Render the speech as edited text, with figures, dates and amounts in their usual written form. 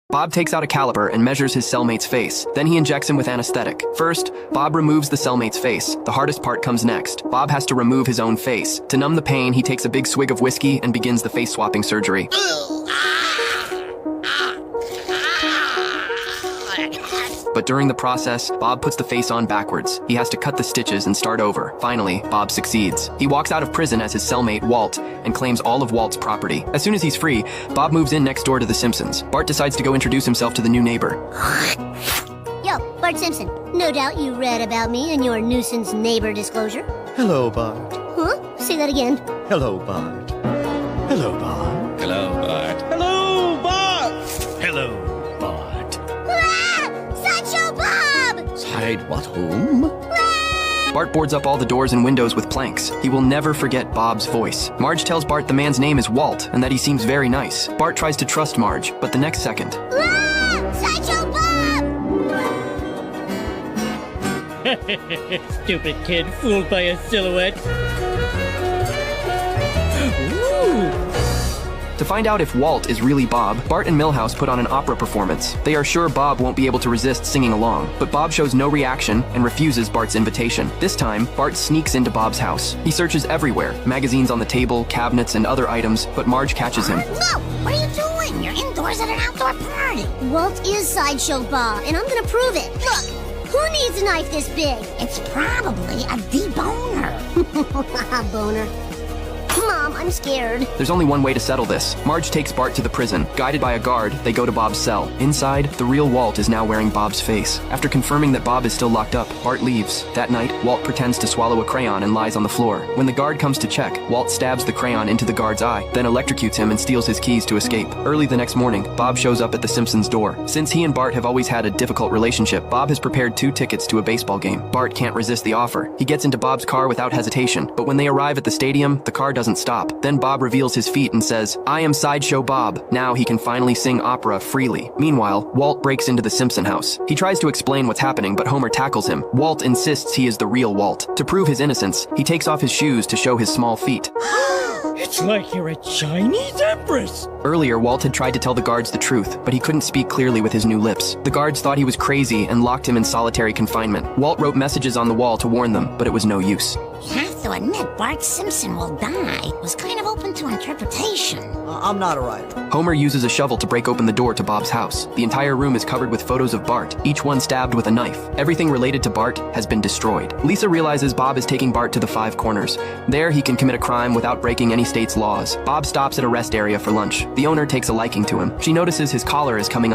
Bob takes out a caliper and measures his cellmate's face. Then he injects him with anesthetic. First, Bob removes the cellmate's face. The hardest part comes next. Bob has to remove his own face. To numb the pain, he takes a big swig of whiskey and begins the face-swapping surgery. But during the process, Bob puts the face on backwards. He has to cut the stitches and start over. Finally, Bob succeeds. He walks out of prison as his cellmate, Walt, and claims all of Walt's property. As soon as he's free, Bob moves in next door to The Simpsons. Bart decides to go introduce himself to the new neighbor. Yo, Bart Simpson. No doubt you read about me in your nuisance neighbor disclosure. Hello, Bart. Huh? Say that again. Hello, Bart. Hello, Bart. Hello, Bart. Hello, Bart. Hello, Bart. Sideshow Bob! Side what home? Bart boards up all the doors and windows with planks. He will never forget Bob's voice. Marge tells Bart the man's name is Walt and that he seems very nice. Bart tries to trust Marge, but the next second... Sideshow Bob! Stupid kid, fooled by a silhouette. Ooh. To find out if Walt is really Bob, Bart and Milhouse put on an opera performance. They are sure Bob won't be able to resist singing along, but Bob shows no reaction and refuses Bart's invitation. This time, Bart sneaks into Bob's house. He searches everywhere, magazines on the table, cabinets, and other items, but Marge catches him. No! What are you doing? You're indoors at an outdoor party. Walt is Sideshow Bob, and I'm gonna prove it. Look! Who needs a knife this big? It's probably a deboner. Boner. Mom, I'm scared. There's only one way to settle this. Marge takes Bart to the prison. Guided by a guard, they go to Bob's cell. Inside, the real Walt is now wearing Bob's face. After confirming that Bob is still locked up, Bart leaves. That night, Walt pretends to swallow a crayon and lies on the floor. When the guard comes to check, Walt stabs the crayon into the guard's eye, then electrocutes him and steals his keys to escape. Early the next morning, Bob shows up at the Simpsons' door. Since he and Bart have always had a difficult relationship, Bob has prepared 2 tickets to a baseball game. Bart can't resist the offer. He gets into Bob's car without hesitation, but when they arrive at the stadium, the car doesn't stop. Then Bob reveals his feet and says, "I am Sideshow Bob." Now he can finally sing opera freely. Meanwhile, Walt breaks into the Simpson house. He tries to explain what's happening, but Homer tackles him. Walt insists he is the real Walt. To prove his innocence, he takes off his shoes to show his small feet. It's like you're a Chinese empress. Earlier, Walt had tried to tell the guards the truth, but he couldn't speak clearly with his new lips. The guards thought he was crazy and locked him in solitary confinement. Walt wrote messages on the wall to warn them, but it was no use. You have to admit, Bart Simpson will die. Was kind of open to interpretation. I'm not a writer. Homer uses a shovel to break open the door to Bob's house. The entire room is covered with photos of Bart, each one stabbed with a knife. Everything related to Bart has been destroyed. Lisa realizes Bob is taking Bart to the 5 corners. There, he can commit a crime without breaking any state's laws. Bob stops at a rest area for lunch. The owner takes a liking to him. She notices his collar is coming